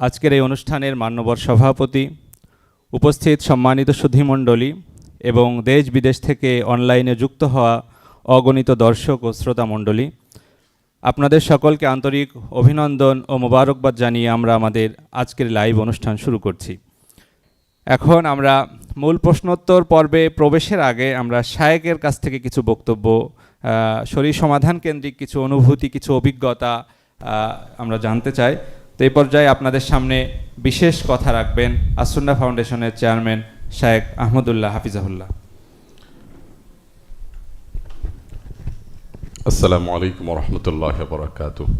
আজকের এই অনুষ্ঠানের মান্যবর সভাপতি, উপস্থিত সম্মানিত সুধীমণ্ডলী এবং দেশ বিদেশ থেকে অনলাইনে যুক্ত হওয়া অগণিত দর্শক ও শ্রোতা মণ্ডলী, আপনাদের সকলকে আন্তরিক অভিনন্দন ও মোবারকবাদ জানিয়ে আমরা আমাদের আজকের লাইভ অনুষ্ঠান শুরু করছি। এখন আমরা মূল প্রশ্নোত্তর পর্বে প্রবেশের আগে আমরা শায়েকের কাছ থেকে কিছু বক্তব্য, শরীর সমাধান কেন্দ্রিক কিছু অনুভূতি, কিছু অভিজ্ঞতা আমরা জানতে চাই। তো এই পর্যায়ে আপনাদের সামনে বিশেষ কথা রাখবেন আসুন্নাহ ফাউন্ডেশনের চেয়ারম্যান শায়েক আহমদুল্লাহ হাফিজাহুল্লাহ। আসসালামু আলাইকুম ওয়া রাহমাতুল্লাহি ওয়া বারাকাতুহু।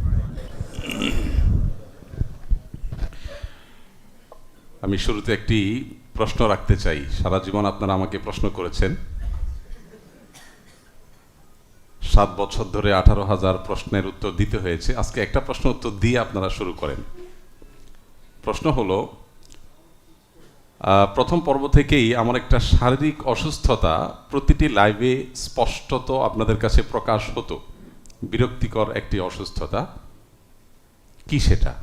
আমি শুরুতে একটি প্রশ্ন রাখতে চাই। সারা জীবন আপনারা আমাকে প্রশ্ন করেছেন, 7 বছর ধরে 18,000 প্রশ্নের উত্তর দিতে হয়েছে। আজকে একটা প্রশ্ন উত্তর দিয়ে আপনারা শুরু করেন। প্রশ্ন হলো, প্রথম পর্ব থেকেই আমার একটা শারীরিক অসুস্থতা প্রতিটি লাইভে স্পষ্টত আপনাদের কাছে প্রকাশ হতো। বিরক্তিকর একটি অসুস্থতা। কি সেটা?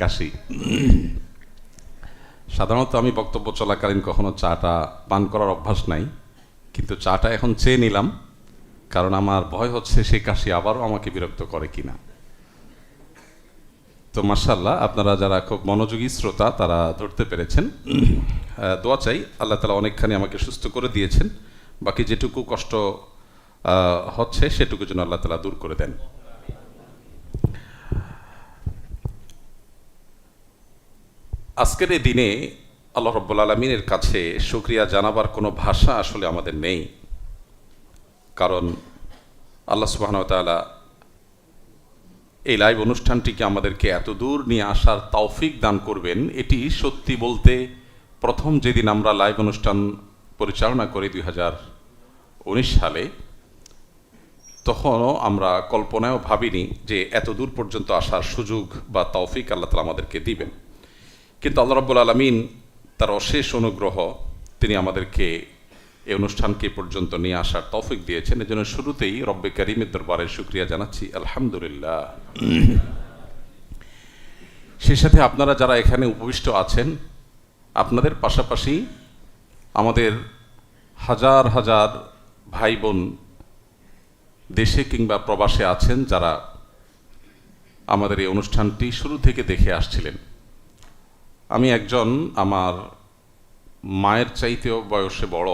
কাশি। সাধারণত আমি বক্তব্য চলাকালীন কখনো চাটা পান করার অভ্যাস নাই, কিন্তু চাটা এখন চেয়ে নিলাম, কারণ আমার ভয় হচ্ছে সেই কাশি আবারও আমাকে বিরক্ত করে কিনা। তো মাশাআল্লাহ, আপনারা যারা খুব মনোযোগী শ্রোতা তারা ধরতে পেরেছেন। দোয়া চাই, আল্লাহ তাআলা অনেকখানি আমাকে সুস্থ করে দিয়েছেন, বাকি যেটুকু কষ্ট হচ্ছে সেটুকু যেন আল্লাহ তাআলা দূর করে দেন। আজকের এই দিনে আল্লাহ রাব্বুল আলামিনের কাছে শুকরিয়া জানাবার কোনো ভাষা আসলে আমাদের নেই, কারণ আল্লাহ সুবহানাহু ওয়া তাআলা এই লাইভ অনুষ্ঠানটিকে আমাদেরকে এত দূর নিয়ে আসার তৌফিক দান করবেন, এটি সত্যি বলতে প্রথম যেদিন আমরা লাইভ অনুষ্ঠান পরিচালনা করি 2019 সালে, তখনও আমরা কল্পনায়ও ভাবিনি যে এত দূর পর্যন্ত আসার সুযোগ বা তৌফিক আল্লাহ তাআলা আমাদেরকে দিবেন। কিন্তু আল্লাহ রাব্বুল আলামিন তার অশেষ অনুগ্রহ, তিনি আমাদেরকে এই অনুষ্ঠানকে পর্যন্ত নিয়ে আসার তৌফিক দিয়েছেন। এজন্য শুরুতেই রব্বে কারীমের দরবারে শুকরিয়া জানাচ্ছি, আলহামদুলিল্লাহ। সেই সাথে আপনারা যারা এখানে উপবিষ্ট আছেন, আপনাদের পাশাপাশি আমাদের হাজার হাজার ভাই বোন দেশে কিংবা প্রবাসে আছেন, যারা আমাদের এই অনুষ্ঠানটি শুরু থেকে দেখে আসছিলেন। আমি একজন আমার মায়ের চাইতেও বয়সে বড়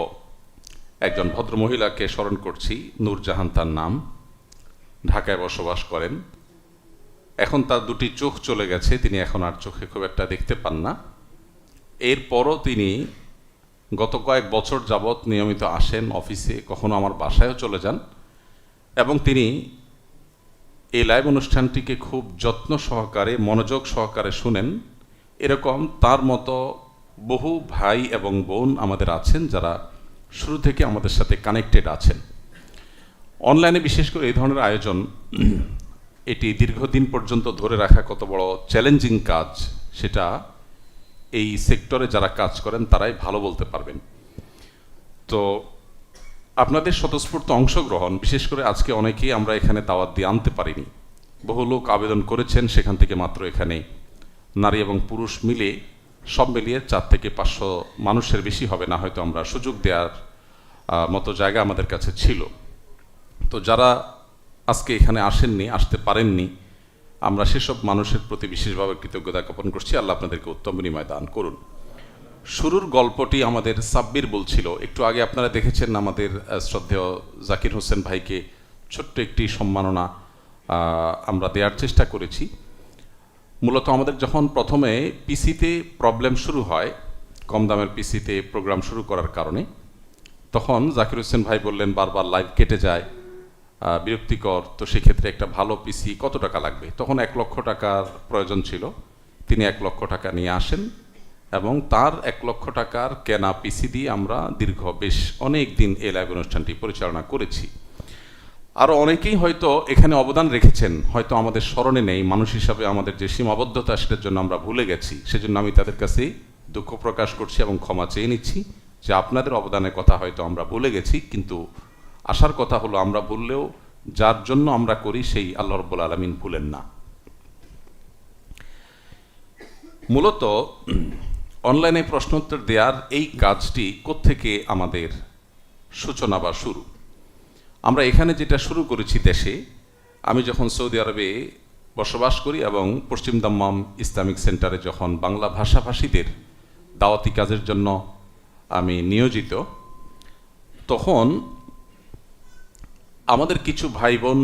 একজন ভদ্রমহিলাকে স্মরণ করছি, নূরজাহান তার নাম, ঢাকায় বসবাস করেন। এখন তার দুটি চোখ চলে গেছে, তিনি এখন আর চোখে খুব একটা দেখতে পান না। এরপরও তিনি গত কয়েক বছর যাবৎ নিয়মিত আসেন অফিসে, কখনো আমার বাসায়ও চলে যান, এবং তিনি এই লাইভ অনুষ্ঠানটিকে খুব যত্ন সহকারে, মনোযোগ সহকারে শুনেন। এরকম তার মতো বহু ভাই এবং বোন আমাদের আছেন যারা শুরু থেকে আমাদের সাথে কানেক্টেড আছেন। অনলাইনে বিশেষ করে এই ধরনের আয়োজন, এটি দীর্ঘদিন পর্যন্ত ধরে রাখা কত বড় চ্যালেঞ্জিং কাজ, সেটা এই সেক্টরে যারা কাজ করেন তারাই ভালো বলতে পারবেন। তো আপনাদের স্বতঃস্ফূর্ত অংশগ্রহণ, বিশেষ করে আজকে অনেকেই আমরা এখানে দাওয়াত দিয়ে আনতে পারিনি। বহু লোক আবেদন করেছেন, সেখান থেকে মাত্র এখানে নারী এবং পুরুষ মিলে সব মিলিয়ে 4 থেকে 500 মানুষের বেশি হবে না, হয়তো আমরা সুযোগ দেওয়ার মতো জায়গা আমাদের কাছে ছিল। তো যারা আজকে এখানে আসেননি, আসতে পারেননি, আমরা সেসব মানুষের প্রতি বিশেষভাবে কৃতজ্ঞতা জ্ঞাপন করছি। আল্লাহ আপনাদেরকে উত্তম বিনিময় দান করুন। শুরুর গল্পটি আমাদের সাব্বির বলছিল। একটু আগে আপনারা দেখেছেন আমাদের শ্রদ্ধেয় জাকির হোসেন ভাইকে ছোট্ট একটি সম্মাননা আমরা দেওয়ার চেষ্টা করেছি। মূলত আমাদের যখন প্রথমে পিসিতে প্রবলেম শুরু হয়, কম দামের পিসিতে প্রোগ্রাম শুরু করার কারণে, তখন জাকির হোসেন ভাই বললেন বারবার লাইভ কেটে যায়, বিরক্তিকর, তো সেক্ষেত্রে একটা ভালো পিসি কত টাকা লাগবে? তখন 1 লক্ষ টাকার প্রয়োজন ছিল। তিনি 1 লক্ষ টাকা নিয়ে আসেন এবং তার 1 লক্ষ টাকার কেনা পিসি দিয়ে আমরা দীর্ঘ বেশ অনেক দিন এই লাইভ অনুষ্ঠানটি পরিচালনা করেছি। আরও অনেকেই হয়তো এখানে অবদান রেখেছেন, হয়তো আমাদের স্মরণে নেই। মানুষ হিসাবে আমাদের যে সীমাবদ্ধতা, সেটার জন্য আমরা ভুলে গেছি। সেজন্য আমি তাদের কাছে দুঃখ প্রকাশ করছি এবং ক্ষমা চেয়ে নিচ্ছি যে আপনাদের অবদানের কথা হয়তো আমরা ভুলে গেছি, কিন্তু আসার কথা হলো আমরা ভুললেও যার জন্য আমরা করি সেই আল্লাহ রাব্বুল আলামিন ভুলেন না। মূলত অনলাইনে প্রশ্নোত্তর দেওয়ার এই কাজটি কোত্থেকে আমাদের সূচনা বা শুরু? আমরা এখানে যেটা শুরু করেছি দেশে, আমি যখন সৌদি আরবে বসবাস করি এবং পশ্চিম দাম্মাম ইসলামিক সেন্টারে যখন বাংলা ভাষাভাষীদের দাওয়াতি কাজের জন্য আমি নিয়োজিত, তখন আমাদের কিছু ভাই বোন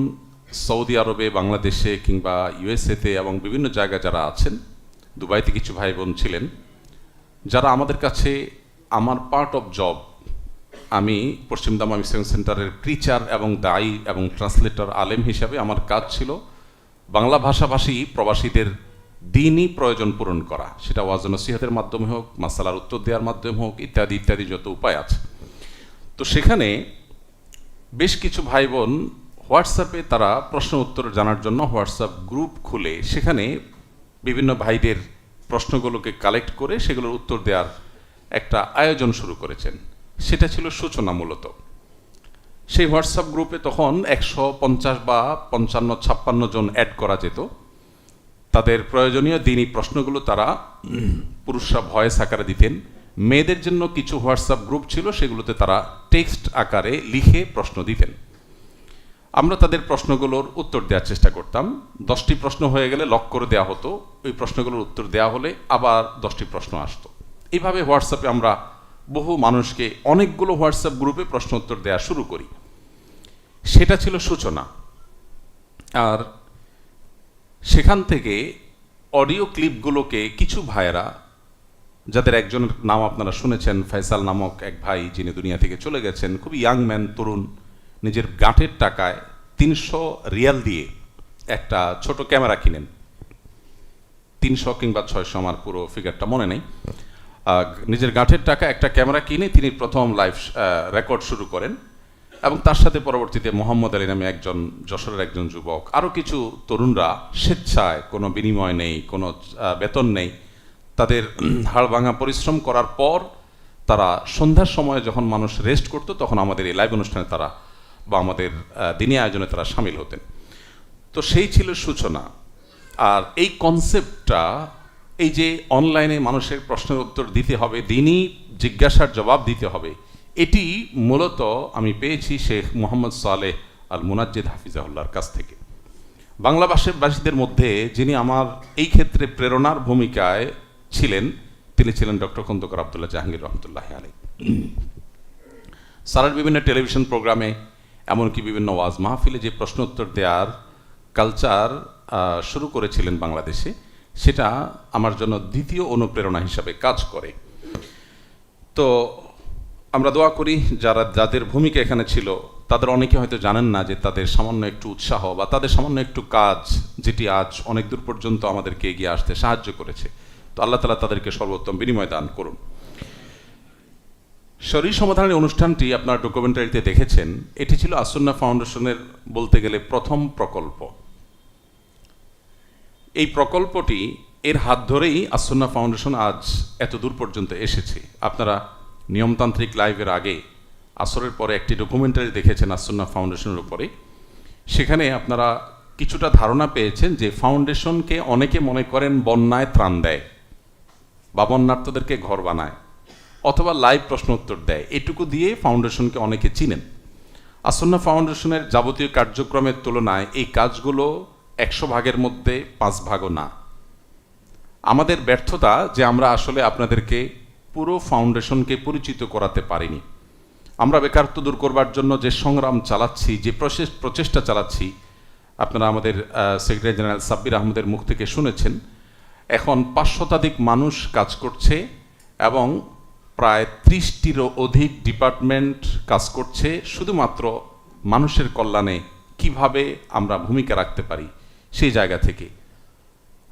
সৌদি আরবে, বাংলাদেশে কিংবা ইউএসএতে এবং বিভিন্ন জায়গায় যারা আছেন, দুবাইতে কিছু ভাই বোন ছিলেন, যারা আমাদের কাছে আমার পার্ট অফ জব, আমি পশ্চিম দাম্মাম ইসলামিক সেন্টারের প্রিচার এবং দায়ী এবং ট্রান্সলেটর আলেম হিসাবে আমার কাজ ছিল বাংলা ভাষাভাষী প্রবাসীদের দিনই প্রয়োজন পূরণ করা, সেটা ওয়াজ নসিহতের মাধ্যমে হোক, মাসালার উত্তর দেওয়ার মাধ্যমে হোক, ইত্যাদি ইত্যাদি যত উপায় আছে। তো সেখানে বেশ কিছু ভাই বোন হোয়াটসঅ্যাপে তারা প্রশ্ন উত্তর জানার জন্য হোয়াটসঅ্যাপ গ্রুপ খুলে সেখানে বিভিন্ন ভাইদের প্রশ্নগুলোকে কালেক্ট করে সেগুলোর উত্তর দেওয়ার একটা আয়োজন শুরু করেছেন। সেটা ছিল সূচনা মূলত। সেই হোয়াটসঅ্যাপ গ্রুপে তখন 150 বা 55-56 জন অ্যাড করা যেত। তাদের প্রয়োজনীয় দিনই প্রশ্নগুলো তারা পুরুষরা ভয়েস আকারে দিতেন। মেয়েদের জন্য কিছু হোয়াটসঅ্যাপ গ্রুপ ছিল, সেগুলোতে তারা টেক্সট আকারে লিখে প্রশ্ন দিতেন। আমরা তাদের প্রশ্নগুলোর উত্তর দেওয়ার চেষ্টা করতাম। 10টি প্রশ্ন হয়ে গেলে লক করে দেওয়া হতো, ওই প্রশ্নগুলোর উত্তর দেওয়া হলে আবার 10টি প্রশ্ন আসতো। এইভাবে হোয়াটসঅ্যাপে আমরা বহু মানুষকে অনেকগুলো হোয়াটসঅ্যাপ গ্রুপে প্রশ্ন উত্তর দেওয়া শুরু করি। সেটা ছিল সূচনা। আর সেখান থেকে অডিও ক্লিপগুলোকে কিছু ভাইয়েরা, যাদের একজনের নাম আপনারা শুনেছেন, ফয়সাল নামক এক ভাই, যিনি দুনিয়া থেকে চলে গেছেন, খুব ইয়াং ম্যান, তরুণ, নিজের গাঁটের টাকায় 300 রিয়াল দিয়ে একটা ছোট ক্যামেরা কিনেন। 300 কিংবা 600, আমার পুরো ফিগারটা মনে নেই। নিজের গাঁটের টাকা একটা ক্যামেরা কিনে তিনি প্রথম লাইভ রেকর্ড শুরু করেন এবং তার সাথে পরবর্তীতে মোহাম্মদ আলী নামে একজন যশোরের একজন যুবক, আরও কিছু তরুণরা স্বেচ্ছায়, কোনো বিনিময় নেই, কোনো বেতন নেই, তাদের হাড় ভাঙা পরিশ্রম করার পর তারা সন্ধ্যার সময় যখন মানুষ রেস্ট করতো তখন আমাদের এই লাইভ অনুষ্ঠানে তারা বা আমাদের দিনী আয়োজনে তারা সামিল হতেন। তো সেই ছিল সূচনা। আর এই কনসেপ্টটা, এই যে অনলাইনে মানুষের প্রশ্নের উত্তর দিতে হবে, দিনই জিজ্ঞাসার জবাব দিতে হবে, এটি মূলত আমি পেয়েছি শেখ মোহাম্মদ সালেহ আল মুনাজ্জিদ হাফিজাহুল্লাহর কাছ থেকে। বাংলা ভাষাভাষীদের মধ্যে যিনি আমার এই ক্ষেত্রে প্রেরণার ভূমিকায় ছিলেন, তিনি ছিলেন ডক্টর খন্দকার আব্দুল্লাহ জাহাঙ্গীর রহমতুল্লাহ আলাইহি। সারার বিভিন্ন টেলিভিশন প্রোগ্রামে, এমনকি বিভিন্ন ওয়াজ মাহফিলে যে প্রশ্ন উত্তর দেওয়ার কালচার শুরু করেছিলেন বাংলাদেশে, সেটা আমার জন্য দ্বিতীয় অনুপ্রেরণা হিসাবে কাজ করে। তো আমরা দোয়া করি যাদের ভূমিকা এখানে ছিল, তাদের অনেকে হয়তো জানেন না যে তাদের সামান্য একটু উৎসাহ বা তাদের সামান্য একটু কাজ, যেটি আজ অনেক দূর পর্যন্ত আমাদেরকে এগিয়ে আসতে সাহায্য করেছে। তো আল্লাহ তাআলা তাদেরকে সর্বোত্তম বিনিময় দান করুন। শরীর সমাধানের অনুষ্ঠানটি আপনারা ডকুমেন্টারিতে দেখেছেন। এটি ছিল আসুন্নাহ ফাউন্ডেশনের বলতে গেলে প্রথম প্রকল্প। এই প্রকল্পটি, এর হাত ধরেই আসুন্নাহ ফাউন্ডেশন আজ এত দূর পর্যন্ত এসেছে। আপনারা নিয়মতান্ত্রিক লাইভের আগে আসরের পরে একটি ডকুমেন্টারি দেখেছেন আসুন্নাহ ফাউন্ডেশনের উপরে। সেখানে আপনারা কিছুটা ধারণা পেয়েছেন যে ফাউন্ডেশনকে অনেকে মনে করেন বন্যায় ত্রাণ দেয় বা বন্যার্থদেরকে ঘর বানায় অথবা লাইভ প্রশ্ন উত্তর দেয়, এটুকু দিয়ে ফাউন্ডেশনকে অনেকে চিনেন। আসুন্নাহ ফাউন্ডেশনের যাবতীয় কার্যক্রমের তুলনায় এই কাজগুলো 100 ভাগের মধ্যে 5 ভাগও না। আমাদের ব্যর্থতা যে আমরা আসলে আপনাদেরকে পুরো ফাউন্ডেশনকে পরিচিত করাতে পারিনি। আমরা বেকারত্ব দূর করবার জন্য যে সংগ্রাম চালাচ্ছি, যে প্রচেষ্টা চালাচ্ছি, আপনারা আমাদের সেক্রেটারি জেনারেল সাব্বির আহমদের মুখ থেকে শুনেছেন। এখন 500 শতাধিক মানুষ কাজ করছে এবং প্রায় 30টিরও অধিক ডিপার্টমেন্ট কাজ করছে শুধুমাত্র মানুষের কল্যাণে কিভাবে আমরা ভূমিকা রাখতে পারি সেই জায়গা থেকে।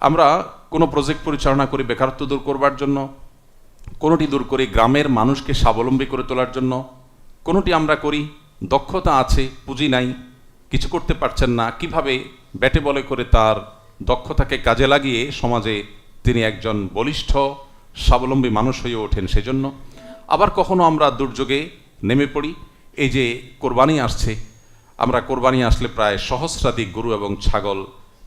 আমরা কোনো প্রজেক্ট পরিচালনা করি বেকারত্ব দূর করবার জন্য, কোনোটি দূর করি গ্রামের মানুষকে স্বাবলম্বী করে তোলার জন্য, কোনোটি আমরা করি দক্ষতা আছে, পুঁজি নাই, কিছু করতে পারছেন না, কিভাবে ব্যাটে বলে করে তার দক্ষতাকে কাজে লাগিয়ে সমাজে তিনি একজন বলিষ্ঠ স্বাবলম্বী মানুষ হয়ে ওঠেন সেজন্য। আবার কখনো আমরা দুর্যোগে নেমে পড়ি। এই যে কোরবানি আসছে, আমরা কোরবানি আসলে প্রায় সহস্রাধিক গরু এবং ছাগল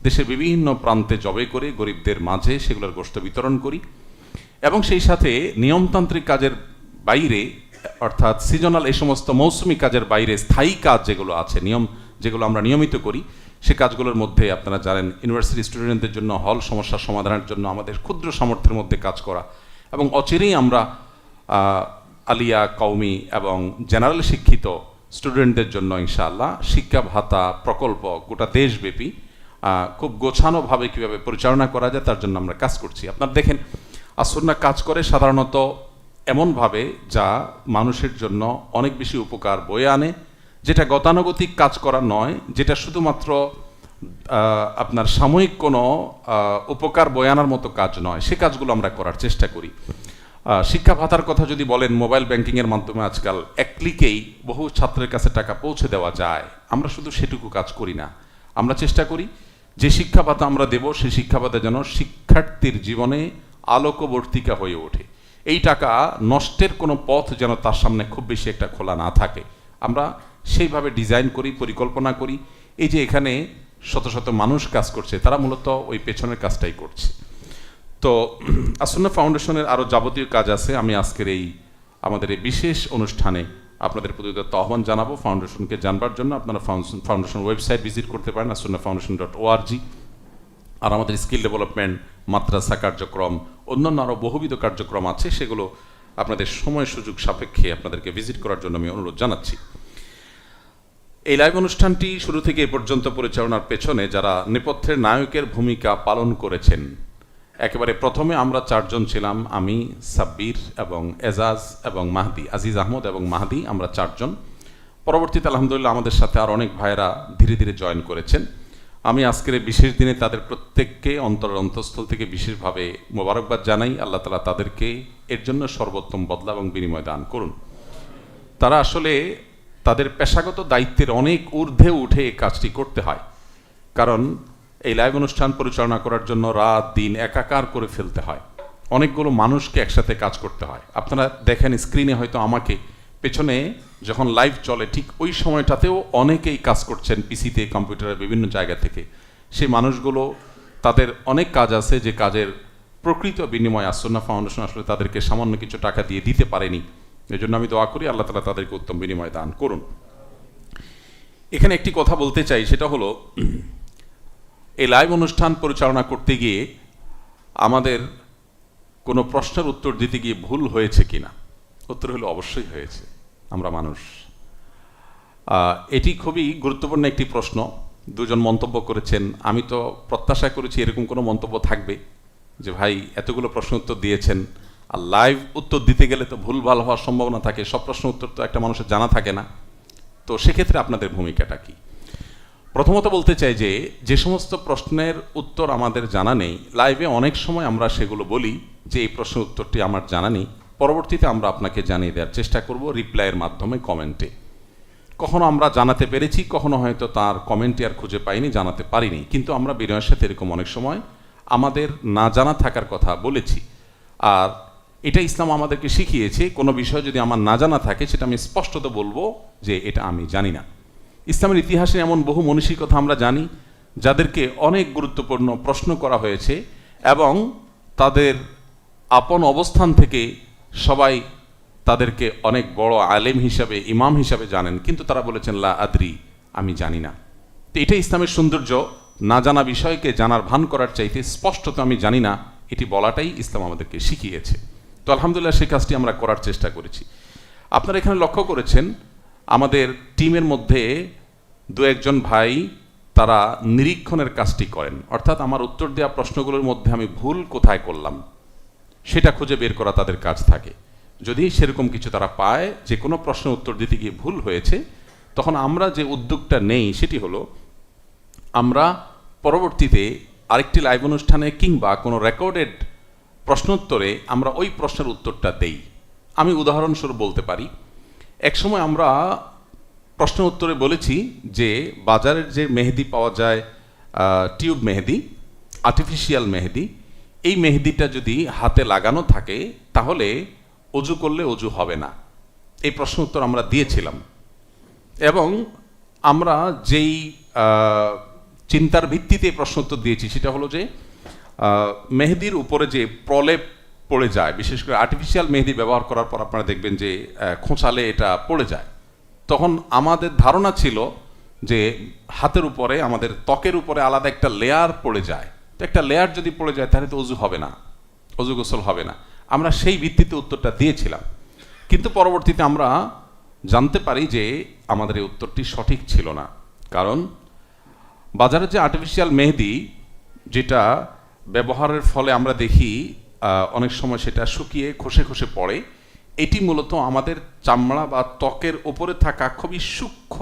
দেশের বিভিন্ন প্রান্তে জবাই করে গরিবদের মাঝে সেগুলোর গোশত বিতরণ করি এবং সেই সাথে নিয়মতান্ত্রিক কাজের বাইরে অর্থাৎ সিজনাল এই সমস্ত মৌসুমি কাজের বাইরে স্থায়ী কাজ যেগুলো আছে যেগুলো আমরা নিয়মিত করি সে কাজগুলোর মধ্যে আপনারা জানেন ইউনিভার্সিটি স্টুডেন্টদের জন্য হল সমস্যার সমাধানের জন্য আমাদের ক্ষুদ্র সামর্থ্যের মধ্যে কাজ করা এবং অচিরেই আমরা আলিয়া কওমি এবং জেনারেল শিক্ষিত স্টুডেন্টদের জন্য ইনশাআল্লাহ শিক্ষা ভাতা প্রকল্প গোটা দেশব্যাপী খুব গোছানোভাবে কীভাবে পরিচালনা করা যায় তার জন্য আমরা কাজ করছি। আপনারা দেখেন আসুন্নাহ কাজ করে সাধারণত এমনভাবে যা মানুষের জন্য অনেক বেশি উপকার বয়ে আনে, যেটা গতানুগতিক কাজ করা নয়, যেটা শুধুমাত্র আপনার সাময়িক কোনো উপকার বয়ে আনার মতো কাজ নয়, সে কাজগুলো আমরা করার চেষ্টা করি। শিক্ষা ভাতার কথা যদি বলেন, মোবাইল ব্যাংকিংয়ের মাধ্যমে আজকাল এক ক্লিকেই বহু ছাত্রের কাছে টাকা পৌঁছে দেওয়া যায়। আমরা শুধু সেটুকু কাজ করি না, আমরা চেষ্টা করি যে শিক্ষা ভাতা আমরা দেব সেই শিক্ষা ভাতা যেন শিক্ষার্থীর জীবনে আলোকবর্তিকা হয়ে ওঠে। এই টাকা নষ্টের কোনো পথ যেন তার সামনে খুব বেশি একটা খোলা না থাকে, আমরা সেইভাবে ডিজাইন করি, পরিকল্পনা করি। এই যে এখানে শত শত মানুষ কাজ করছে, তারা মূলত ওই পেছনের কাজটাই করছে। তো আসুন্নাহ ফাউন্ডেশনের আরও যাবতীয় কাজ আছে। আমি আজকের আমাদের এই বিশেষ অনুষ্ঠানে আপনাদের প্রতি আহ্বান জানাবো ফাউন্ডেশনকে জানবার জন্য। আপনারা ফাউন্ডেশন ওয়েবসাইট ভিজিট করতে পারেন asunnahfoundation.org। আর আমাদের স্কিল ডেভেলপমেন্ট, মাদ্রাসা কার্যক্রম, অন্যান্য আরও বহুবিধ কার্যক্রম আছে, সেগুলো আপনাদের সময় সুযোগ সাপেক্ষে আপনাদেরকে ভিজিট করার জন্য আমি অনুরোধ জানাচ্ছি। এই লাইভ অনুষ্ঠানটি শুরু থেকে এ পর্যন্ত পরিচালনার পেছনে যারা নেপথ্যের নায়কের ভূমিকা পালন করেছেন, একেবারে প্রথমে আমরা 4 জন ছিলাম, আমি, সাব্বির এবং এজাজ এবং মাহদি, আজিজ আহমদ এবং মাহদি, আমরা 4 জন। পরবর্তীতে আলহামদুলিল্লাহ আমাদের সাথে আর অনেক ভাইয়েরা ধীরে ধীরে জয়েন করেছেন। আমি আজকের এই বিশেষ দিনে তাদের প্রত্যেককে অন্তঃস্থল থেকে বিশেষভাবে মোবারকবাদ জানাই। আল্লাহ তাআলা তাদেরকে এর জন্য সর্বোত্তম বদলা এবং বিনিময় দান করুন। তারা আসলে তাদের পেশাগত দায়িত্বের অনেক ঊর্ধ্বে উঠে এই কাজটি করতে হয়, কারণ এই লাইভ অনুষ্ঠান পরিচালনা করার জন্য রাত দিন একাকার করে ফেলতে হয়, অনেকগুলো মানুষকে একসাথে কাজ করতে হয়। আপনারা দেখেন স্ক্রিনে হয়তো আমাকে, পেছনে যখন লাইভ চলে ঠিক ওই সময়টাতেও অনেকেই কাজ করছেন পিসিতে, কম্পিউটারের বিভিন্ন জায়গা থেকে। সেই মানুষগুলো, তাদের অনেক কাজ আছে যে কাজের প্রকৃত বিনিময় আসুন্নাহ ফাউন্ডেশন আসলে তাদেরকে সামান্য কিছু টাকা দিয়ে দিতে পারেনি। এই জন্য আমি দোয়া করি আল্লাহ তাআলা তাদেরকে উত্তম বিনিময় দান করুন। এখানে একটি কথা বলতে চাই, সেটা হলো এই লাইভ অনুষ্ঠান পরিচালনা করতে গিয়ে আমাদের কোনো প্রশ্নের উত্তর দিতে গিয়ে ভুল হয়েছে কিনা? উত্তর হলো অবশ্যই হয়েছে, আমরা মানুষ। এটি খুবই গুরুত্বপূর্ণ একটি প্রশ্ন। 2 জন মন্তব্য করেছেন, আমি তো প্রত্যাশা করেছি এরকম কোনো মন্তব্য থাকবে যে ভাই এতগুলো প্রশ্ন উত্তর দিয়েছেন, আর লাইভ উত্তর দিতে গেলে তো ভুলভাল হওয়ার সম্ভাবনা থাকে, সব প্রশ্ন উত্তর তো একটা মানুষের জানা থাকে না। তো সেক্ষেত্রে আপনাদের ভূমিকাটা কি? প্রথমত বলতে চাই যে সমস্ত প্রশ্নের উত্তর আমাদের জানা নেই, লাইভে অনেক সময় আমরা সেগুলো বলি যে এই প্রশ্নের উত্তরটি আমার জানা নেই, পরবর্তীতে আমরা আপনাকে জানিয়ে দেওয়ার চেষ্টা করব রিপ্লাইয়ের মাধ্যমে, কমেন্টে। কখনো আমরা জানাতে পেরেছি, কখনো হয়তো তার কমেন্টে আর খুঁজে পাইনি, জানাতে পারিনি, কিন্তু আমরা বিনয়ের সাথে এরকম অনেক সময় আমাদের না জানা থাকার কথা বলেছি। আর এটা ইসলাম আমাদেরকে শিখিয়েছে, কোনো বিষয় যদি আমার না জানা থাকে সেটা আমি স্পষ্টত বলবো যে এটা আমি জানি না। ইসলামের ইতিহাসে এমন বহু মনীষীর কথা আমরা জানি যাদেরকে অনেক গুরুত্বপূর্ণ প্রশ্ন করা হয়েছে এবং তাদের আপন অবস্থান থেকে সবাই তাদেরকে অনেক বড় আলেম হিসাবে, ইমাম হিসাবে জানেন, কিন্তু তারা বলেছেন লা আদরি, আমি জানি না। তো এটাই ইসলামের সৌন্দর্য, না জানা বিষয়কে জানার ভান করার চাইতে স্পষ্টত আমি জানি না এটি বলাটাই ইসলাম আমাদেরকে শিখিয়েছে। তো আলহামদুলিল্লাহ সেই কাজটি আমরা করার চেষ্টা করেছি। আপনারা এখানে লক্ষ্য করেছেন আমাদের টিমের মধ্যে 2-1 জন ভাই তারা নিরীক্ষণের কাজটি করেন, অর্থাৎ আমার উত্তর দেওয়া প্রশ্নগুলোর মধ্যে আমি ভুল কোথায় করলাম সেটা খুঁজে বের করা তাদের কাজ থাকে। যদি সেরকম কিছু তারা পায় যে কোনো প্রশ্নের উত্তর দিতে গিয়ে ভুল হয়েছে, তখন আমরা যে উদ্যোগটা নেই সেটি হলো আমরা পরবর্তীতে আরেকটি লাইভ অনুষ্ঠানে কিংবা কোনো রেকর্ডেড প্রশ্নোত্তরে আমরা ওই প্রশ্নের উত্তরটা দেই। আমি উদাহরণস্বরূপ বলতে পারি, একসময় আমরা প্রশ্ন উত্তরে বলেছি যে বাজারের যে মেহেদি পাওয়া যায়, টিউব মেহেদি, আর্টিফিশিয়াল মেহেদি, এই মেহেদিটা যদি হাতে লাগানো থাকে তাহলে অজু করলে অজু হবে না। এই প্রশ্ন উত্তর আমরা দিয়েছিলাম এবং আমরা যেই চিন্তার ভিত্তিতে প্রশ্ন উত্তর দিয়েছি সেটা হলো যে মেহেদির উপরে যে প্রলেপ পড়ে যায়, বিশেষ করে আর্টিফিশিয়াল মেহেদি ব্যবহার করার পর আপনারা দেখবেন যে খোঁচালে এটা পড়ে যায়। তখন আমাদের ধারণা ছিল যে হাতের উপরে, আমাদের ত্বকের উপরে আলাদা একটা লেয়ার পড়ে যায়, তো একটা লেয়ার যদি পড়ে যায় তাহলে তো অজু হবে না, অজু গোসল হবে না। আমরা সেই ভিত্তিতে উত্তরটা দিয়েছিলাম, কিন্তু পরবর্তীতে আমরা জানতে পারি যে আমাদের এই উত্তরটি সঠিক ছিল না। কারণ বাজারে যে আর্টিফিশিয়াল মেহেদি যেটা ব্যবহারের ফলে আমরা দেখি অনেক সময় সেটা শুকিয়ে খসে খসে পড়ে, এটি মূলত আমাদের চামড়া বা ত্বকের উপরে থাকা খুবই সূক্ষ্ম,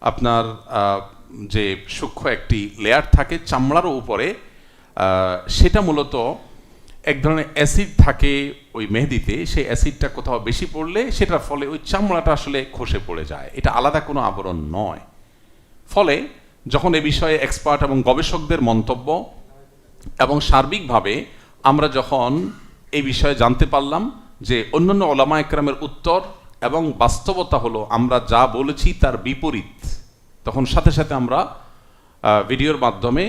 আপনার যে সূক্ষ্ম একটি লেয়ার থাকে চামড়ার উপরে, সেটা মূলত এক ধরনের অ্যাসিড থাকে ওই মেহেদিতে। সেই অ্যাসিডটা কোথাও বেশি পড়লে সেটার ফলে ওই চামড়াটা আসলে খসে পড়ে যায়, এটা আলাদা কোনো আবরণ নয়। ফলে যখন এ বিষয়ে এক্সপার্ট এবং গবেষকদের মন্তব্য এবং সার্বিকভাবে আমরা যখন এই বিষয়ে জানতে পারলাম যে অন্যান্য ওলামা একরামের উত্তর এবং বাস্তবতা হলো আমরা যা বলেছি তার বিপরীত, তখন সাথে সাথে আমরা ভিডিওর মাধ্যমে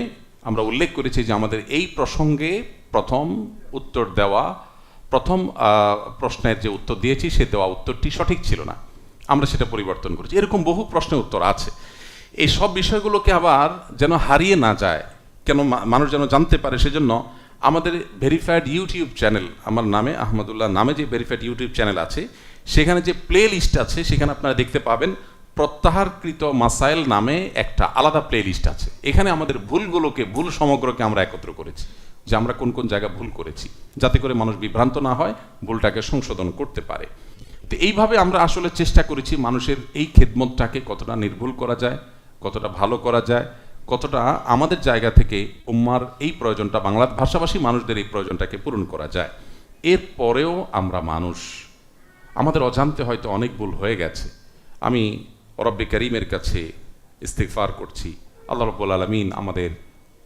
আমরা উল্লেখ করেছি যে আমাদের এই প্রসঙ্গে প্রথম প্রশ্নের যে উত্তর দিয়েছি সে দেওয়া উত্তরটি সঠিক ছিল না, আমরা সেটা পরিবর্তন করেছি। এরকম বহু প্রশ্নের উত্তর আছে। এই সব বিষয়গুলোকে আবার যেন হারিয়ে না যায়, কেন মানুষ যেন জানতে পারে, সেজন্য আমাদের ভেরিফাইড ইউটিউব চ্যানেল, আমার নামে আহমদুল্লাহ নামে যে ভেরিফাইড ইউটিউব চ্যানেল আছে, সেখানে যে প্লে লিস্ট আছে সেখানে আপনারা দেখতে পাবেন প্রত্যাহারকৃত মাসাইল নামে একটা আলাদা প্লে লিস্ট আছে। এখানে আমাদের ভুল সমগ্রকে আমরা একত্র করেছি, যে আমরা কোন কোন জায়গা ভুল করেছি, যাতে করে মানুষ বিভ্রান্ত না হয়, ভুলটাকে সংশোধন করতে পারে। তো এইভাবে আমরা আসলে চেষ্টা করেছি মানুষের এই খেদমতটাকে কতটা নির্ভুল করা যায়, কতটা ভালো করা যায়, কতটা আমাদের জায়গা থেকে উম্মার এই প্রয়োজনটা, বাংলা ভাষাভাষী মানুষদের এই প্রয়োজনটাকে পূরণ করা যায়। এরপরেও আমরা মানুষ, আমাদের অজান্তে হয়তো অনেক ভুল হয়ে গেছে। আমি রব্বে করিমের কাছে ইস্তিগফার করছি, আল্লাহ রাব্বুল আলামিন আমাদের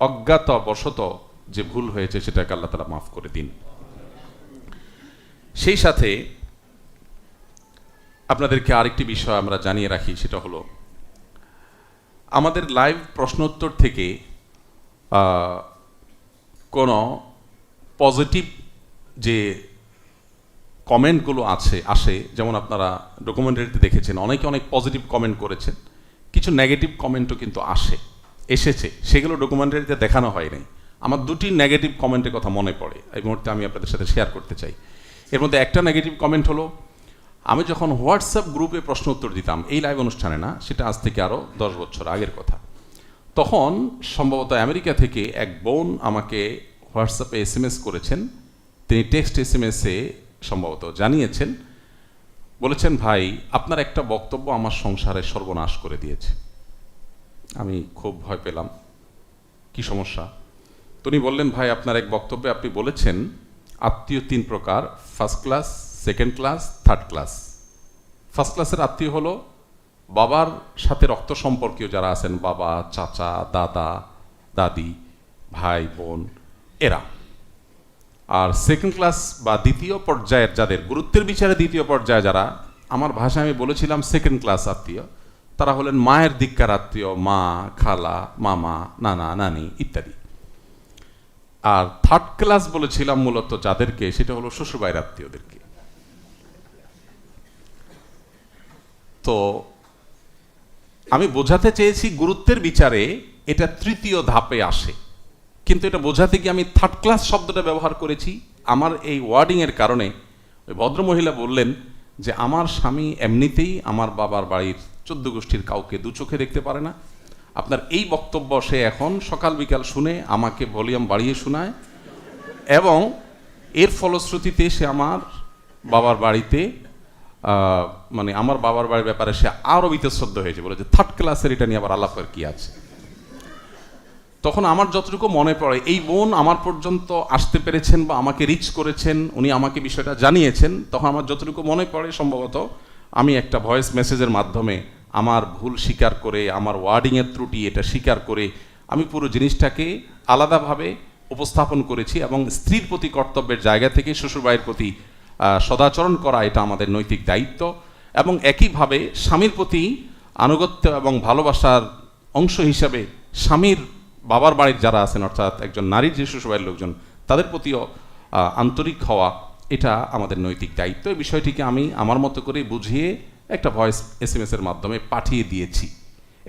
অজ্ঞাতবশত যে ভুল হয়েছে সেটাকে আল্লাহ তাআলা মাফ করে দিন। সেই সাথে আপনাদেরকে আরেকটি বিষয় আমরা জানিয়ে রাখি, সেটা হলো আমাদের লাইভ প্রশ্নোত্তর থেকে কোনো পজিটিভ যে কমেন্টগুলো আসে, যেমন আপনারা ডকুমেন্টারিতে দেখেছেন অনেকে অনেক পজিটিভ কমেন্ট করেছেন, কিছু নেগেটিভ কমেন্টও কিন্তু এসেছে, সেগুলো ডকুমেন্টারিতে দেখানো হয় নাই। আমার দুটি নেগেটিভ কমেন্টের কথা মনে পড়ে, এই মুহূর্তে আমি আপনাদের সাথে শেয়ার করতে চাই। এর মধ্যে একটা নেগেটিভ কমেন্ট হলো, আমি যখন হোয়াটসঅ্যাপ গ্রুপে প্রশ্ন উত্তর দিতাম, এই লাইভ অনুষ্ঠানে না, সেটা আজ থেকে আরও 10 বছর আগের কথা, তখন সম্ভবত আমেরিকা থেকে এক বোন আমাকে হোয়াটসঅ্যাপে SMS করেছেন। তিনি টেক্সট SMS-এ সম্ভবত জানিয়েছেন, বলেছেন, ভাই আপনার একটা বক্তব্য আমার সংসারে সর্বনাশ করে দিয়েছে। আমি খুব ভয় পেলাম, কি সমস্যা? তিনি বললেন, ভাই আপনার এক বক্তব্যে আপনি বলেছেন আত্মীয় 3 প্রকার, first class, second class, third class. First ক্লাসের আত্মীয় হলো বাবার সাথে রক্ত সম্পর্কীয় যারা আছেন, বাবা, চাচা, দাদা, দাদি, ভাই, বোন, এরা। আর সেকেন্ড ক্লাস বা দ্বিতীয় পর্যায়ের যাদের গুরুত্বের বিচারে দ্বিতীয় পর্যায়ে যারা, আমার ভাষায় আমি বলেছিলাম সেকেন্ড ক্লাস আত্মীয়, তারা হলেন মায়ের দিককার আত্মীয়, মা, খালা, মামা, নানা, নানি ইত্যাদি। আর থার্ড ক্লাস বলেছিলাম মূলত যাদেরকে, সেটা হলো শ্বশুরবাড়ির আত্মীয়দেরকে। তো আমি বোঝাতে চেয়েছি গুরুত্বের বিচারে এটা তৃতীয় ধাপে আসে, কিন্তু এটা বোঝাতে গিয়ে আমি থার্ড ক্লাস শব্দটা ব্যবহার করেছি। আমার এই ওয়ার্ডিংয়ের কারণে ওই ভদ্রমহিলা বললেন যে আমার স্বামী এমনিতেই আমার বাবার বাড়ির 14 গোষ্ঠীর কাউকে দু চোখে দেখতে পারে না, আপনার এই বক্তব্য সে এখন সকাল বিকাল শুনে আমাকে ভলিউম বাড়িয়ে শোনায়, এবং এর ফলশ্রুতিতে সে আমার বাবার বাড়িতে মানে আমার বাবার বাড়ির ব্যাপারে সে আরও বীতশ্রদ্ধ হয়েছে, বলে যে থার্ড ক্লাসের এটা নিয়ে আবার আলাপের কি আছে। তখন আমার যতটুকু মনে পড়ে, এই বোন আমার পর্যন্ত আসতে পেরেছেন বা আমাকে রিচ করেছেন, উনি আমাকে বিষয়টা জানিয়েছেন, তখন আমার যতটুকু মনে পড়ে সম্ভবত আমি একটা ভয়েস মেসেজের মাধ্যমে আমার ভুল স্বীকার করে, আমার ওয়ার্ডিংয়ের ত্রুটি এটা স্বীকার করে আমি পুরো জিনিসটাকে আলাদাভাবে উপস্থাপন করেছি, এবং স্ত্রীর প্রতি কর্তব্যের জায়গা থেকে শ্বশুরবাড়ির প্রতি সদাচরণ করা এটা আমাদের নৈতিক দায়িত্ব, এবং একইভাবে স্বামীর প্রতি আনুগত্য এবং ভালোবাসার অংশ হিসাবে স্বামীর বাবার বাড়ির যারা আছেন, অর্থাৎ একজন নারীর যে শ্বশুরবাড়ির লোকজন, তাদের প্রতিও আন্তরিক হওয়া, এটা আমাদের নৈতিক দায়িত্ব। এই বিষয়টিকে আমি আমার মতো করে বুঝিয়ে একটা ভয়েস SMS এর মাধ্যমে পাঠিয়ে দিয়েছি।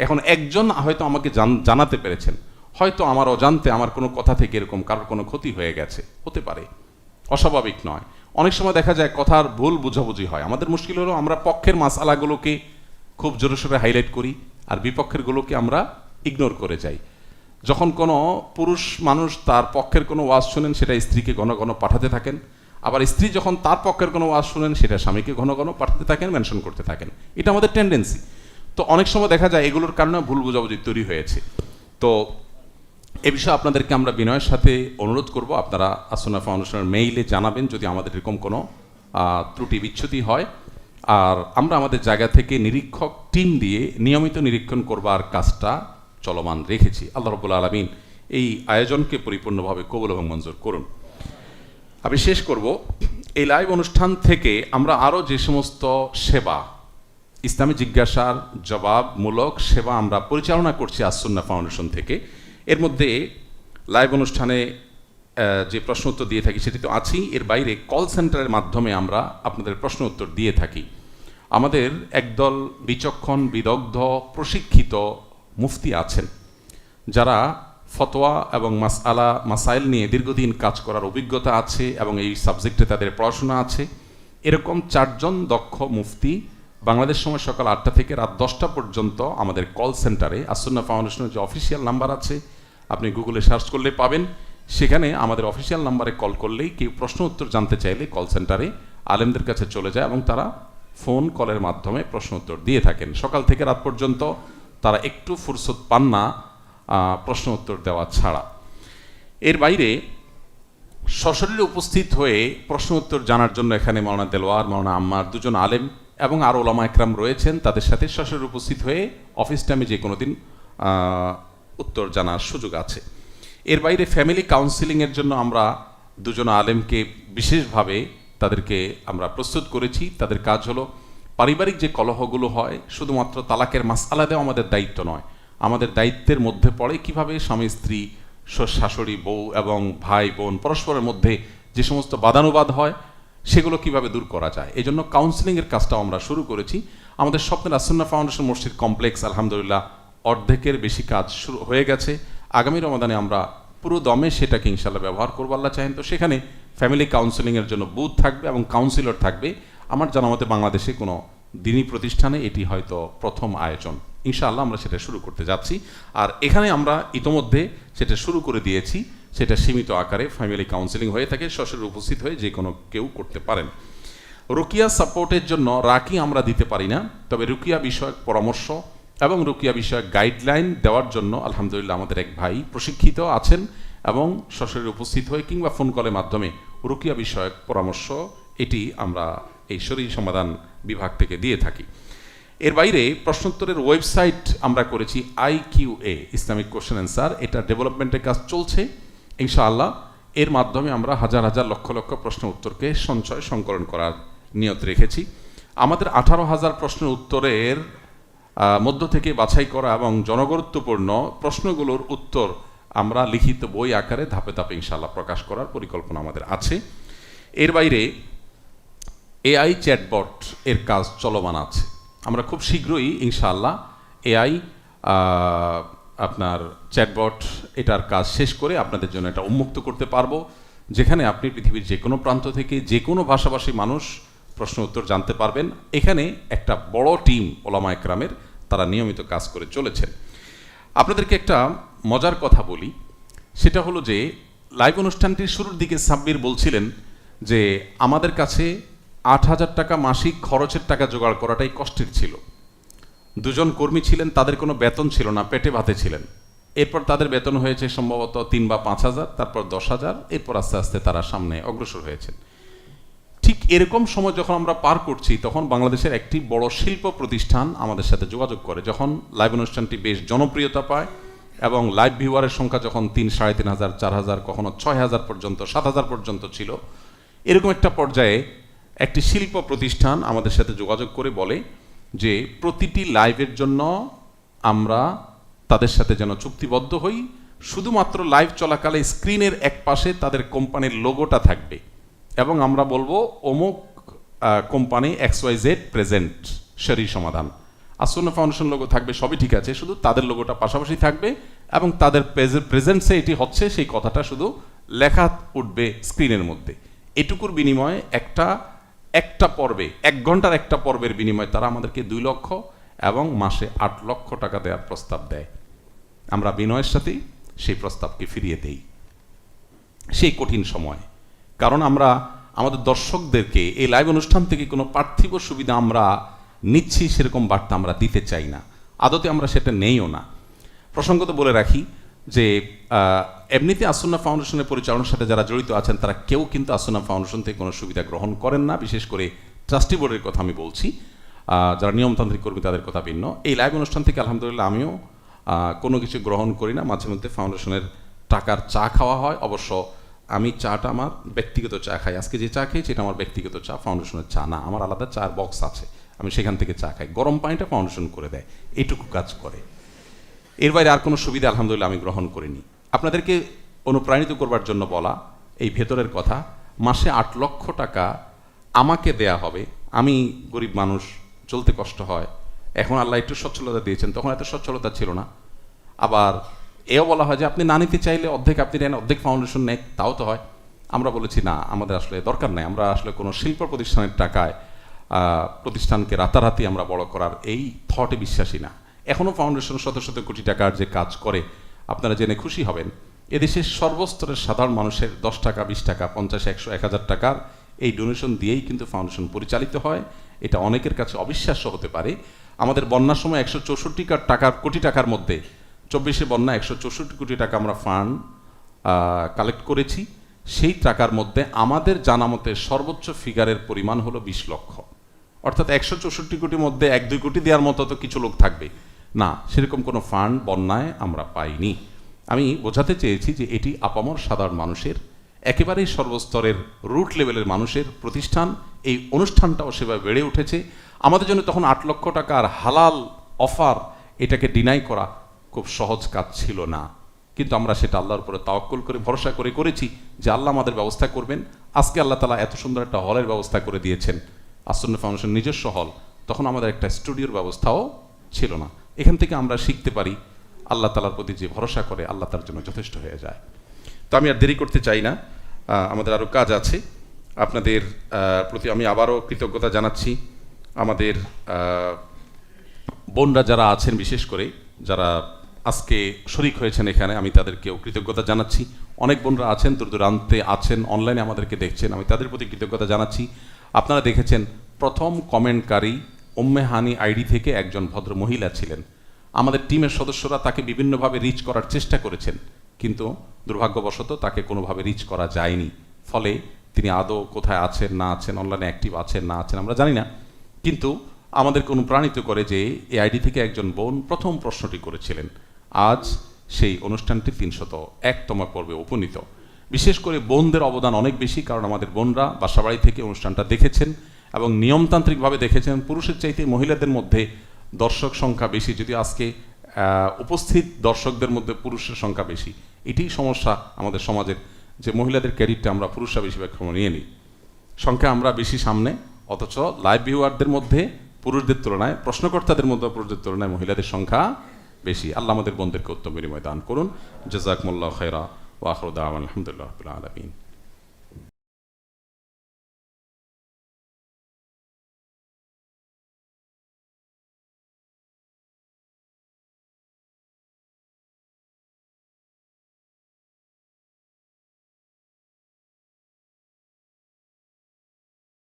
এখন একজন হয়তো আমাকে জানাতে পেরেছেন, হয়তো আমার অজান্তে আমার কোনো কথা থেকে এরকম কারোর কোনো ক্ষতি হয়ে গেছে, হতে পারে, অস্বাভাবিক নয়। অনেক সময় দেখা যায় কথার ভুল বুঝাবুঝি হয়। আমাদের মুশকিল হলো আমরা পক্ষের মাসআলাগুলোকে খুব জোরে সোরে হাইলাইট করি, আর বিপক্ষেরগুলোকে আমরা ইগনোর করে যাই। যখন কোনো পুরুষ মানুষ তার পক্ষের কোনো ওয়াজ শুনেন, সেটা স্ত্রীকে ঘন ঘন পাঠাতে থাকেন, আবার স্ত্রী যখন তার পক্ষের কোনো ওয়াজ শুনেন, সেটা স্বামীকে ঘন ঘন পাঠাতে থাকেন, মেনশন করতে থাকেন। এটা আমাদের টেন্ডেন্সি। তো অনেক সময় দেখা যায় এগুলোর কারণে ভুল বুঝাবুঝি তৈরি হয়েছে। তো এ বিষয়ে আপনাদেরকে আমরা বিনয়ের সাথে অনুরোধ করব, আপনারা আসুন্নাহ ফাউন্ডেশনের মেইলে জানাবেন যদি আমাদের এরকম কোনো ত্রুটি বিচ্যুতি হয়। আর আমরা আমাদের জায়গা থেকে নিরীক্ষক টিম দিয়ে নিয়মিত নিরীক্ষণ করবার কাজটা চলমান রেখেছি। আল্লাহ রাব্বুল আলামিন এই আয়োজনকে পরিপূর্ণভাবে কবুল এবং মঞ্জুর করুন। আমি শেষ করব, এই লাইভ অনুষ্ঠান থেকে আমরা আরও যে সমস্ত সেবা, ইসলামী জিজ্ঞাসার জবাবমূলক সেবা আমরা পরিচালনা করছি আসুন্নাহ ফাউন্ডেশন থেকে, এর মধ্যে লাইভ অনুষ্ঠানে যে প্রশ্ন উত্তর দিয়ে থাকি সেটি তো আছেই, এর বাইরে কল সেন্টারের মাধ্যমে আমরা আপনাদের প্রশ্ন উত্তর দিয়ে থাকি। আমাদের একদল বিচক্ষণ, বিদগ্ধ, প্রশিক্ষিত মুফতি আছেন, যারা ফতোয়া এবং মাসাইল নিয়ে দীর্ঘদিন কাজ করার অভিজ্ঞতা আছে এবং এই সাবজেক্টে তাদের পড়াশোনা আছে। এরকম 4 জন দক্ষ মুফতি বাংলাদেশ সময় সকাল 8টা থেকে রাত 10টা পর্যন্ত আমাদের কল সেন্টারে, আসুন্নাহ ফাউন্ডেশনের যে অফিসিয়াল নাম্বার আছে, আপনি গুগলে সার্চ করলে পাবেন, সেখানে আমাদের অফিসিয়াল নাম্বারে কল করলেই কেউ প্রশ্ন উত্তর জানতে চাইলে কল সেন্টারে আলেমদের কাছে চলে যায় এবং তারা ফোন কলের মাধ্যমে প্রশ্ন উত্তর দিয়ে থাকেন। সকাল থেকে রাত পর্যন্ত তারা একটু ফুরসত পান না প্রশ্ন উত্তর দেওয়া ছাড়া। এর বাইরে সশরীরে উপস্থিত হয়ে প্রশ্ন উত্তর জানার জন্য এখানে মাওলানা দেলোয়ার, মাওলানা আম্মার, 2 জন আলেম এবং আরও ওলামা একরাম রয়েছেন, তাদের সাথে সশরীরে উপস্থিত হয়ে অফিস টাইমে যে কোনো দিন উত্তর জানার সুযোগ আছে। এর বাইরে ফ্যামিলি কাউন্সিলিংয়ের জন্য আমরা 2 জন আলেমকে বিশেষভাবে তাদেরকে আমরা প্রস্তুত করেছি। তাদের কাজ হলো পারিবারিক যে কলহগুলো হয়, শুধুমাত্র তালাকের মাসআলা দেওয়া আমাদের দায়িত্ব নয়, আমাদের দায়িত্বের মধ্যে পড়ে কিভাবে স্বামী স্ত্রী, শাশুড়ি বউ এবং ভাই বোন পরস্পরের মধ্যে যে সমস্ত বাদানুবাদ হয় সেগুলো কিভাবে দূর করা যায়। এই জন্য কাউন্সিলিংয়ের কাজটাও আমরা শুরু করেছি। আমাদের স্বপ্নের আসুন্নাহ ফাউন্ডেশন মসজিদ কমপ্লেক্স আলহামদুলিল্লাহ অর্ধেকের বেশি কাজ শুরু হয়ে গেছে। আগামী রমাদানে আমরা পুরো দমে সেটাকে ইনশাল্লাহ ব্যবহার করবো, আল্লাহ চাহেন তো। সেখানে ফ্যামিলি কাউন্সিলিংয়ের জন্য বুথ থাকবে এবং কাউন্সিলর থাকবে। আমার জানা মতে বাংলাদেশে কোনো দিনী প্রতিষ্ঠানে এটি হয়তো প্রথম আয়োজন। ইনশাআল্লাহ আমরা সেটা শুরু করতে যাচ্ছি। আর এখানে আমরা ইতোমধ্যে সেটা শুরু করে দিয়েছি। সেটা সীমিত আকারে ফ্যামিলি কাউন্সিলিং হয়ে থাকে, সশরীরে উপস্থিত হয়ে যে কোনো কেউ করতে পারেন। রুকিয়া সাপোর্টের জন্য রাকি আমরা দিতে পারি না, তবে রুকিয়া বিষয়ক পরামর্শ এবং রুকিয়া বিষয়ক গাইডলাইন দেওয়ার জন্য আলহামদুলিল্লাহ আমাদের এক ভাই প্রশিক্ষিত আছেন এবং সশরীরে উপস্থিত হয়ে কিংবা ফোন কলের মাধ্যমে রুকিয়া বিষয়ক পরামর্শ এটি আমরা এই শরীর সমাধান বিভাগ থেকে দিয়ে থাকি। এর বাইরে প্রশ্নোত্তরের ওয়েবসাইট আমরা করেছি IQA, ইসলামিক কোশ্চেন অ্যান্সার। এটা ডেভেলপমেন্টের কাজ চলছে ইনশাআল্লাহ। এর মাধ্যমে আমরা হাজার হাজার লক্ষ লক্ষ প্রশ্ন উত্তরকে সংকলন করার নিয়ত রেখেছি। আমাদের 18,000 প্রশ্নের উত্তরের মধ্য থেকে বাছাই করা এবং জনগুরুত্বপূর্ণ প্রশ্নগুলোর উত্তর আমরা লিখিত বই আকারে ধাপে ধাপে ইনশাআল্লাহ প্রকাশ করার পরিকল্পনা আমাদের আছে। এর বাইরে AI চ্যাটবট এর কাজ চলমান আছে। আমরা খুব শীঘ্রই ইনশাআল্লাহ AI আপনার চ্যাটবট এটার কাজ শেষ করে আপনাদের জন্য এটা উন্মুক্ত করতে পারবো, যেখানে আপনি পৃথিবীর যে কোনো প্রান্ত থেকে যে কোনো ভাষাভাষী মানুষ প্রশ্ন উত্তর জানতে পারবেন। এখানে একটা বড় টিম ওলামা একরামের, তারা নিয়মিত কাজ করে চলেছেন। আপনাদেরকে একটা মজার কথা বলি, সেটা হলো যে লাইভ অনুষ্ঠানটির শুরুর দিকে সাব্বির বলছিলেন যে আমাদের কাছে 8,000 টাকা মাসিক খরচের টাকা জোগাড় করাটাই কষ্টের ছিল। 2 জন কর্মী ছিলেন, তাদের কোনো বেতন ছিল না, পেটে ভাতে ছিলেন। এরপর তাদের বেতন হয়েছে সম্ভবত 3 বা 5,000, তারপর 10,000, এরপর আস্তে আস্তে তারা সামনে অগ্রসর হয়েছেন। ঠিক এরকম সময় যখন আমরা পার করছি, তখন বাংলাদেশের একটি বড় শিল্প প্রতিষ্ঠান আমাদের সাথে যোগাযোগ করে। যখন লাইভ অনুষ্ঠানটি বেশ জনপ্রিয়তা পায় এবং লাইভ ভিউয়ারের সংখ্যা যখন 3, 3,500, 4,000, কখনো 6,000 পর্যন্ত, 7,000 পর্যন্ত ছিল, এরকম একটা পর্যায়ে একটি শিল্প প্রতিষ্ঠান আমাদের সাথে যোগাযোগ করে বলে যে প্রতিটি লাইভের জন্য আমরা তাদের সাথে যেন চুক্তিবদ্ধ হই, শুধুমাত্র লাইভ চলাকালে স্ক্রিনের এক পাশে তাদের কোম্পানির লোগোটা থাকবে এবং আমরা বলবো অমুক কোম্পানি XYZ প্রেজেন্ট শরীর সমাধান। আসন্না ফাউন্ডেশন লোগো থাকবে, সবই ঠিক আছে, শুধু তাদের লোগোটা পাশাপাশি থাকবে এবং তাদের প্রেজেন্টসে এটি হচ্ছে সেই কথাটা শুধু লেখা উঠবে স্ক্রিনের মধ্যে। এটুকুর বিনিময়ে একটা পর্বে 1 ঘন্টার একটা পর্বের বিনিময়ে তারা আমাদেরকে 2 লক্ষ এবং মাসে 8 লক্ষ টাকা দেওয়ার প্রস্তাব দেয়। আমরা বিনয়ের সাথেই সেই প্রস্তাবকে ফিরিয়ে দেই সেই কঠিন সময়। কারণ আমরা আমাদের দর্শকদেরকে এই লাইভ অনুষ্ঠান থেকে কোনো পার্থিব সুবিধা আমরা নিচ্ছি সেরকম বার্তা আমরা দিতে চাই না, আদতে আমরা সেটা নেইও না। প্রসঙ্গত বলে রাখি যে এমনিতে আসন্না ফাউন্ডেশনের পরিচালনার সাথে যারা জড়িত আছেন তারা কেউ কিন্তু আসন্না ফাউন্ডেশন থেকে কোনো সুবিধা গ্রহণ করেন না। বিশেষ করে ট্রাস্টি বোর্ডের কথা আমি বলছি, যারা নিয়মতান্ত্রিক কর্মী তাদের কথা ভিন্ন। এই লাইভ অনুষ্ঠান থেকে আলহামদুলিল্লাহ আমিও কোনো কিছু গ্রহণ করি না। মাঝে মধ্যে ফাউন্ডেশনের টাকার চা খাওয়া হয়, অবশ্য আমি চাটা আমার ব্যক্তিগত চা খাই। আজকে যে চা খেয়েছি এটা আমার ব্যক্তিগত চা, ফাউন্ডেশনের চা না। আমার আলাদা চার বক্স আছে, আমি সেখান থেকে চা খাই। গরম পানিটা ফাউন্ডেশন করে দেয়, এইটুকু কাজ করে। এর বাইরে আর কোনো সুবিধা আলহামদুলিল্লাহ আমি গ্রহণ করিনি। আপনাদেরকে অনুপ্রাণিত করবার জন্য বলা এই ভেতরের কথা, মাসে 8 লক্ষ টাকা আমাকে দেয়া হবে। আমি গরিব মানুষ, চলতে কষ্ট হয়। এখন আল্লাহ একটু সচ্ছলতা দিয়েছেন, তখন এত সচ্ছলতা ছিল না। আবার এও বলা হয় যে আপনি না নিতে চাইলে অর্ধেক আপনি নেন, অর্ধেক ফাউন্ডেশন নেক, তাও তো হয়। আমরা বলেছি না, আমাদের আসলে দরকার নাই। আমরা আসলে কোনো শিল্প প্রতিষ্ঠানের টাকায় প্রতিষ্ঠানকে রাতারাতি আমরা বড় করার এই থটে বিশ্বাসী না। এখনও ফাউন্ডেশন শত শত কোটি টাকার যে কাজ করে, আপনারা জেনে খুশি হবেন এদেশের সর্বস্তরের সাধারণ মানুষের 10 টাকা, 20 টাকা, 50, 100, 1000 টাকার এই ডোনেশন দিয়েই কিন্তু ফাউন্ডেশন পরিচালিত হয়। এটা অনেকের কাছে অবিশ্বাস্য হতে পারে। আমাদের বন্যার সময় 164 কোটি টাকার মধ্যে 24-এ বন্যা 164 কোটি টাকা আমরা ফান্ড কালেক্ট করেছি। সেই টাকার মধ্যে আমাদের জানামতে সর্বোচ্চ ফিগারের পরিমাণ হলো 20 লক্ষ। অর্থাৎ 164 কোটির মধ্যে 1-2 কোটি দেওয়ার মতো তো কিছু লোক থাকবে না, সেরকম কোনো ফান্ড বন্যায় আমরা পাইনি। আমি বোঝাতে চেয়েছি যে এটি আপামর সাধারণ মানুষের, একেবারেই সর্বস্তরের রুট লেভেলের মানুষের প্রতিষ্ঠান। এই অনুষ্ঠানটাও সেভাবে বেড়ে উঠেছে। আমাদের জন্য তখন 8 লক্ষ টাকার হালাল অফার, এটাকে ডিনাই করা খুব সহজ কাজ ছিল না। কিন্তু আমরা সেটা আল্লাহর উপরে তাওয়াক্কুল করে ভরসা করে করেছি যে আল্লাহ আমাদের ব্যবস্থা করবেন। আজকে আল্লাহ তাআলা এত সুন্দর একটা হলের ব্যবস্থা করে দিয়েছেন, আসন্না ফাউন্ডেশন নিজস্ব হল। তখন আমাদের একটা স্টুডিওর ব্যবস্থাও ছিল না। এখান থেকে আমরা শিখতে পারি আল্লাহ তাআলার প্রতি যে ভরসা করে আল্লাহ তার জন্য যথেষ্ট হয়ে যায়। তো আমি আর দেরি করতে চাই না, আমাদের আরও কাজ আছে। আপনাদের প্রতি আমি আবারও কৃতজ্ঞতা জানাচ্ছি। আমাদের বোনরা যারা আছেন, বিশেষ করে যারা আজকে শরিক হয়েছেন এখানে, আমি তাদেরকেও কৃতজ্ঞতা জানাচ্ছি। অনেক বোনরা আছেন দূর দূরান্তে আছেন, অনলাইনে আমাদেরকে দেখছেন, আমি তাদের প্রতি কৃতজ্ঞতা জানাচ্ছি। আপনারা দেখেছেন প্রথম কমেন্টকারী উম্মে হানি আইডি থেকে একজন ভদ্র মহিলা ছিলেন। আমাদের টিমের সদস্যরা তাকে বিভিন্নভাবে রিচ করার চেষ্টা করেছেন, কিন্তু দুর্ভাগ্যবশত তাকে কোনোভাবে রিচ করা যায়নি। ফলে তিনি আদৌ কোথায় আছেন না আছেন, অনলাইনে অ্যাক্টিভ আছেন না আছেন আমরা জানি না। কিন্তু আমাদেরকে অনুপ্রাণিত করে যে এই আইডি থেকে একজন বোন প্রথম প্রশ্নটি করেছিলেন। আজ সেই অনুষ্ঠানটি 301তম পর্বে উপনীত। বিশেষ করে বোনদের অবদান অনেক বেশি, কারণ আমাদের বোনরা বাসাবাড়ি থেকে অনুষ্ঠানটা দেখেছেন এবং নিয়মতান্ত্রিকভাবে দেখেছেন। পুরুষের চাইতে মহিলাদের মধ্যে দর্শক সংখ্যা বেশি, যদি আজকে উপস্থিত দর্শকদের মধ্যে পুরুষের সংখ্যা বেশি। এটাই সমস্যা আমাদের সমাজের, যে মহিলাদের ক্যারিয়ারটা আমরা পুরুষরা বেশিরভাগ নিয়ে নিই। সংখ্যা আমরা বেশি সামনে, অথচ লাইভ ভিউয়ারদের মধ্যে পুরুষদের তুলনায়, প্রশ্নকর্তাদের মধ্যে পুরুষদের তুলনায় মহিলাদের সংখ্যা বেশি। আল্লাহ আমাদের বোনদেরকে উত্তম বিনিময় দান করুন। জাযাকুমুল্লাহু খায়রা ওয়া আখিরু দাওয়ানা আলহামদুলিল্লাহি রাব্বিল আলামিন।